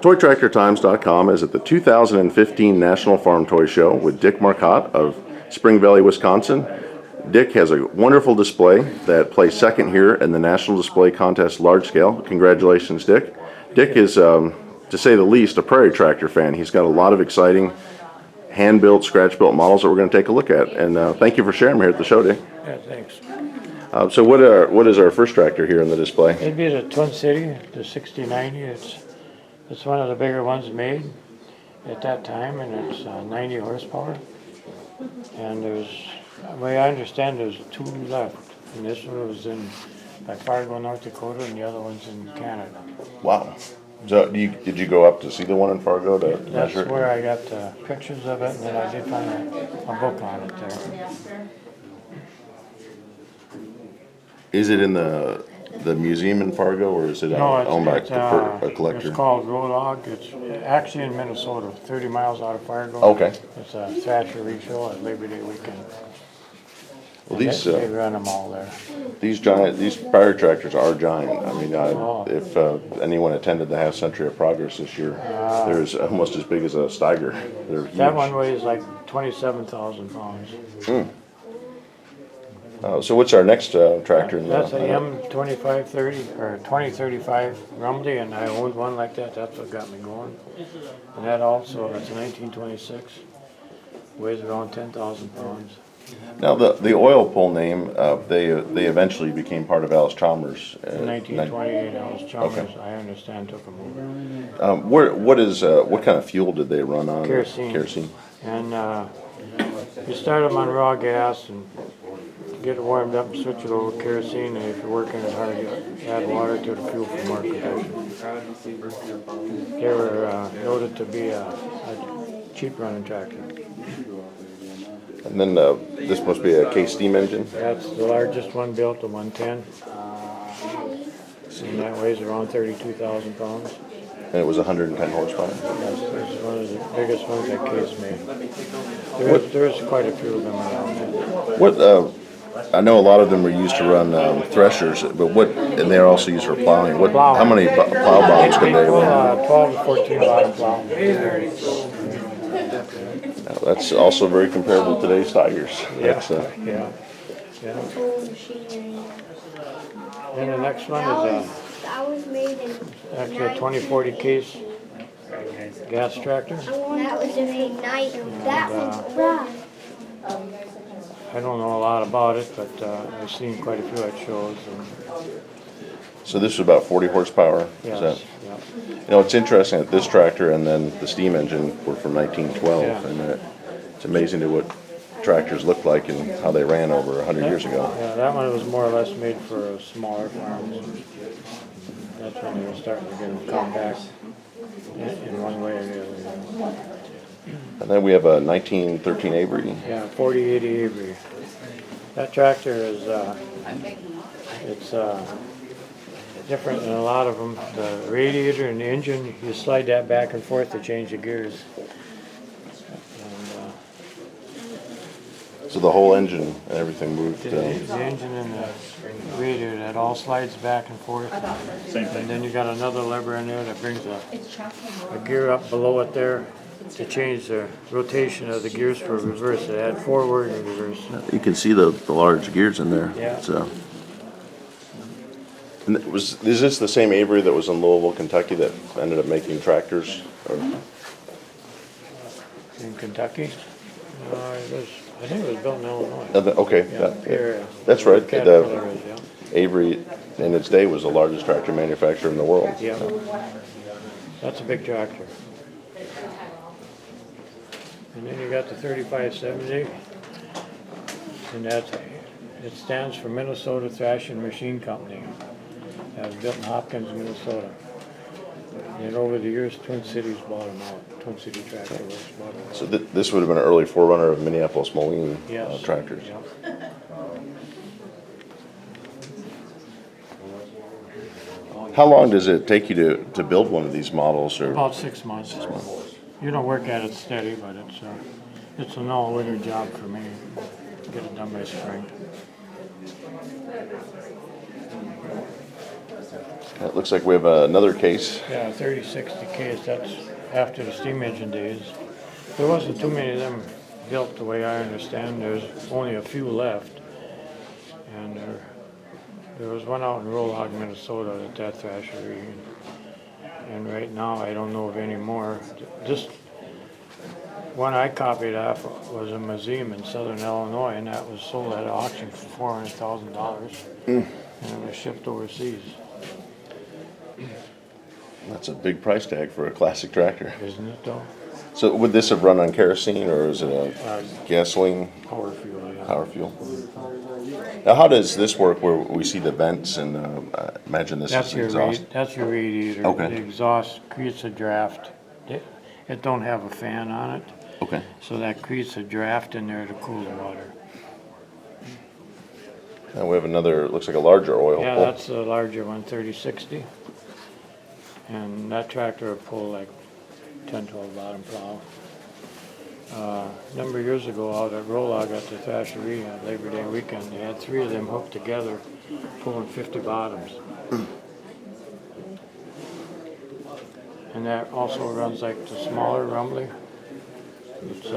ToyTractorTimes.com is at the 2015 National Farm Toy Show with Dick Marcott of Spring Valley, Wisconsin. Dick has a wonderful display that placed second here in the National Display Contest Large Scale. Congratulations, Dick. Dick is, to say the least, a Prairie tractor fan. He's got a lot of exciting hand-built, scratch-built models that we're going to take a look at. And thank you for sharing them here at the show, Dick. Yeah, thanks. So what is our first tractor here in the display? It'd be the Twin City, the 6090. It's one of the bigger ones made at that time, and it's 90 horsepower. And there's, the way I understand, there's 2 left. And this one was in Fargo, North Dakota, and the other one's in Canada. Wow. So did you go up to see the one in Fargo to That's measure it? where I got the pictures of it, and then I did find a book on it there. Is it in the museum in Fargo, or is it owned by a collector? It's called Rolog. It's actually in Minnesota, 30 miles out of Fargo. Okay. It's a thrashery show at Labor Day weekend. Well, they run them all there. These Prairie tractors are giant. I mean, if anyone attended the Half Century of Progress this year, they're almost as big as a Steiger. They're huge. That one weighs like 27,000 pounds. So what's our next tractor? That's a M2530 or 2035 Rumely, and I owned one like that. That's what got me going. And that also, it's a 1926, weighs around 10,000 pounds. Now the OilPull name, they eventually became part of Alice Chalmers. In 1928, Alice Chalmers, okay. I understand, took them over. What kind of fuel did they run on? Kerosene. Kerosene. And you start them on raw gas and get it warmed up and switch it over to kerosene, and if you're working it hard, you add water to the fuel for more compression. They were noted to be a cheap running tractor. And then this must be a K steam engine? That's the largest one built, the 110. And that weighs around 32,000 pounds. And it was 110 horsepower? Yes, it's one of the biggest ones that K's made. There's quite a few of them around. I know a lot of them were used to run threshers, but and they're also used for plowing. How many plow bottoms could they run? 12 to 14 bottom plow. That's also very comparable to today's Steigers. Yeah. And the next one is actually a 2040 case gas tractor. That was a night. That one's rough. I don't know a lot about it, but I've seen quite a few at shows. So this was about 40 horsepower? Yes. You know, it's interesting that this tractor and then the steam engine were from 1912, and it's amazing to what tractors looked like and how they ran over 100 years ago. Yeah, that one was more or less made for smaller farms. That's when they were starting to get them compact in one way or the other. And then we have a 1913 Avery. Yeah, 4080 Avery. That tractor is it's different than a lot of them. The radiator and the engine, you slide that back and forth to change the gears. So the whole engine and everything moved. The engine and the radiator, that all slides back and forth. Same thing. And then you got another lever in there that brings a gear up below it there to change the rotation of the gears for reverse. It had forward and reverse. You can see the large gears in there. Yeah. So. And is this the same Avery that was in Louisville, Kentucky that ended up making tractors? Or? In Kentucky? I think it was built in Illinois. Okay. Yeah, that's right. The Avery in its day was the largest tractor manufacturer in the world. Yeah. That's a big tractor. And then you got the 3570, and it stands for Minnesota Thrashing Machine Company. It was built in Hopkins, Minnesota. And over the years, Twin Cities bought them out. Twin City Tractor Works bought them out. So this would have been an early forerunner of Minneapolis Moline tractors. Yep. How long does it take you to build one of these models? Or About 6 months. You don't work at it steady, but it's an all-winter job for me. Get it done by spring. It looks like we have another case. Yeah, 3060 case, that's after the steam engine days. There wasn't too many of them built the way I understand. There's only a few left. And there was one out in Rolog, Minnesota at that thrashery. And right now I don't know of any more. This one I copied off was a museum in southern Illinois, and that was sold at auction for $400,000. And it was shipped overseas. That's a big price tag for a classic tractor. Isn't it though? So would this have run on kerosene or is it a gasoline Power fuel, yeah. power fuel? Now, how does this work where we see the vents and I imagine this That's is your exhaust? that's your radiator. Okay. The exhaust creates a draft. It don't have a fan on it, Okay. so that creates a draft in there to cool the water. And we have another, looks like a larger oil Yeah, pull. that's the larger one, 3060. And that tractor will pull like 10, 12 bottom plow. A number of years ago out at Rolog at the thrashery on Labor Day weekend, they had 3 of them hooked together pulling 50 bottoms. And that also runs like the smaller Rumely. It's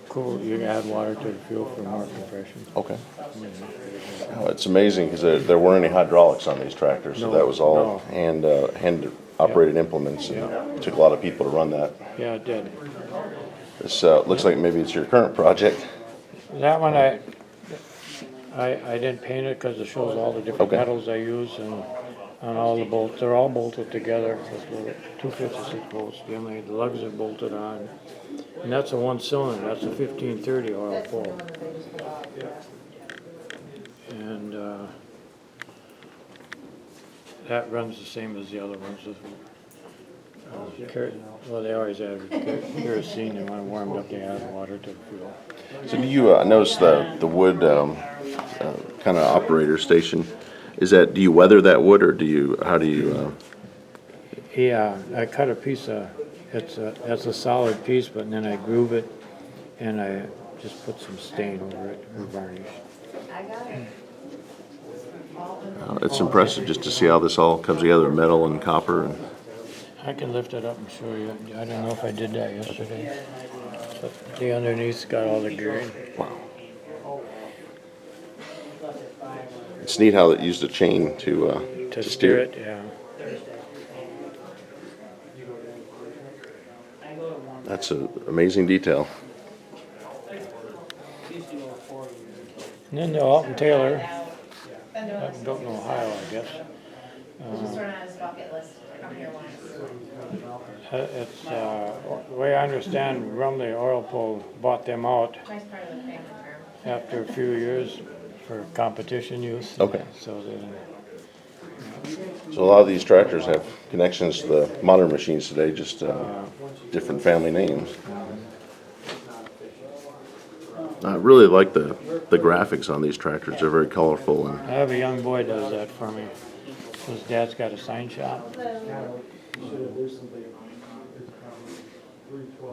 cool, you can add water to the fuel for more compression. Okay. Oh, it's amazing because there weren't any hydraulics on these tractors, so No, that was all no. hand operated implements, and it took a lot of people to run that. Yeah, it did. This looks like maybe it's your current project. That one I didn't paint it because it shows all the different Okay. metals I use and on all the bolts. They're all bolted together with little 256 bolts. Generally, the lugs are bolted on. And that's a 1-cylinder. That's a 1530 oil pull. And that runs the same as the other ones. Well, they always have kerosene. They want to warm it up. They add water to the fuel. So do you notice the wood kind of operator station? Is that, do you weather that wood or how do you? Yeah, I cut a piece of, that's a solid piece, but then I groove it and I just put some stain over it or varnish. It's impressive just to see how this all comes together, metal and copper. And I can lift it up and show you. I don't know if I did that yesterday. But the underneath's got all the grain. wow. It's neat how it used a chain To steer it, yeah. That's an amazing detail. And then the Alton Taylor, that's built in Ohio, I guess. Just throwing on his bucket list to come here once. It's, the way I understand, Rumely OilPull bought them out Nice part of the family farm. after a few years for competition use. Okay. So they, So a lot of these tractors have connections to the modern machines today, just different family names. I really like the graphics on these tractors. They're very colorful and I have a young boy does that for me. His dad's got a sign shop.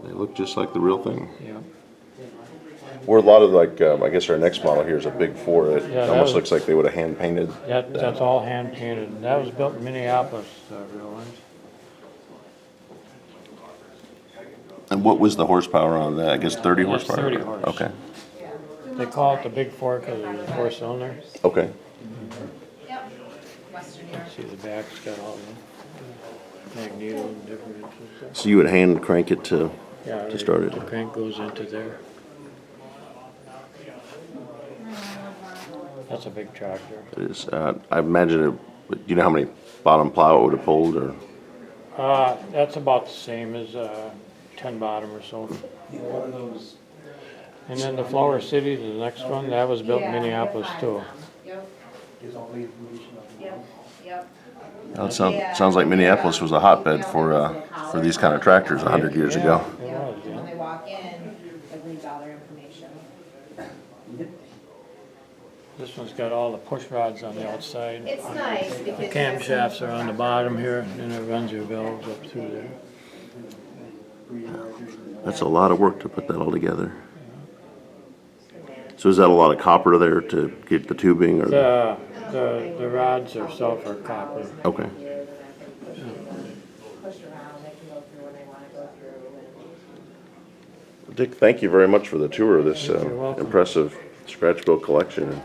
they look just like the real thing. Yeah. Or a lot of like, I guess our next model here is a big 4 that Yeah, that almost was- looks like they would have hand painted. That's all hand painted. That was built in Minneapolis, the real ones. And what was the horsepower on that? I guess 30 That's horsepower? 30 horse. Okay, They call it the Big Four because it was 4-cylinder. okay. Yep. Western New York. See the back's got all the magneto and different and stuff. So you would hand crank it to Yeah, start it? The crank goes into there. That's a big tractor. It is, I imagine it, do you know how many bottom plow it would have pulled or? That's about the same as 10 bottom or so. And then the Flower City, the next one, that was built in Minneapolis too. Yep. Yep. Yep. Well, it sounds like Minneapolis was a hotbed for these kind of tractors 100 years ago. It was, When yeah. they walk in, it leaves all their information. This one's got all the push rods on the outside. It's nice because. The camshafts are on the bottom here, and it runs your valves up through there. That's a lot of work to put that all together. So is that a lot of copper there to get the tubing or? The rods are sulfur copper. Okay. pushed around, they can go through when they wanna go through and. Dick, thank you very much for the tour of this You're welcome. impressive scratch built collection.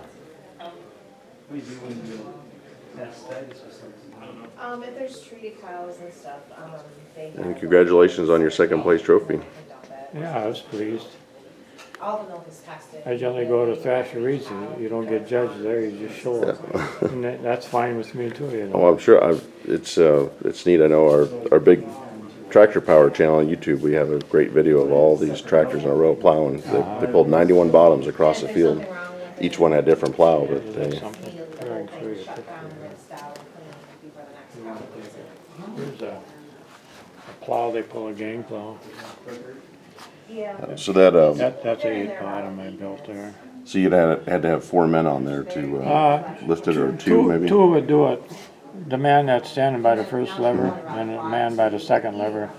If there's treated cows and stuff, they. And congratulations on your second place trophy. Yeah, I was pleased. All the milk is tested. I generally go to Thrasher Reeds and you don't get judged there, you just show up. And that's fine with me too, you know. Oh, I'm sure. It's neat. I know our big tractor power channel on YouTube. We have a great video of all these tractors in a row plowing. They pulled 91 bottoms across the field. Each one had a different plow, but they. Something. Here, I can show you a Shut picture. down, rinsed out, clean before the next cow comes in. Here's a plow, they pull a gang plow. Yeah. So that That's a 8 bottom I built there. so you'd had to have 4 men on there to lift it, or two maybe. Two would do it. The man that's standing by the first lever and the man by the second lever.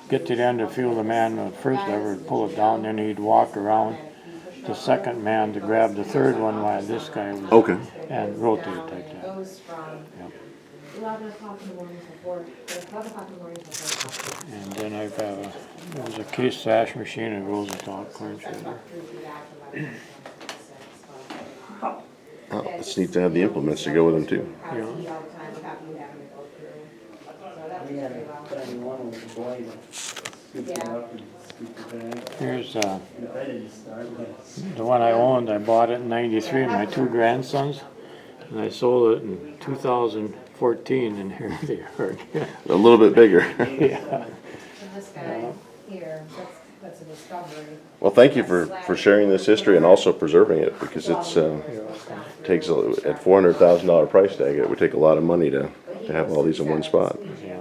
Get to the end of the field, the man on the first lever would pull it down, then he'd walk around the second man to grab the third one while this guy was. Okay. And rotate like that. Goes from Yep. 11 o'clock in the morning to 11 o'clock in the morning to 4 o'clock. And then I've got there's a case sash machine that goes with all corn shredder. Oh, it's neat to have the implements to go with them too. Here's the one I owned. I bought it in '93. My 2 grandsons, and I sold it in 2014. And here they are. A little bit bigger. Yeah. And this guy here, that's a discovery. Well, thank you for sharing this history and also preserving it, because it's takes at $400,000 price tag. It would take a lot of money to have all these in one spot. Yeah.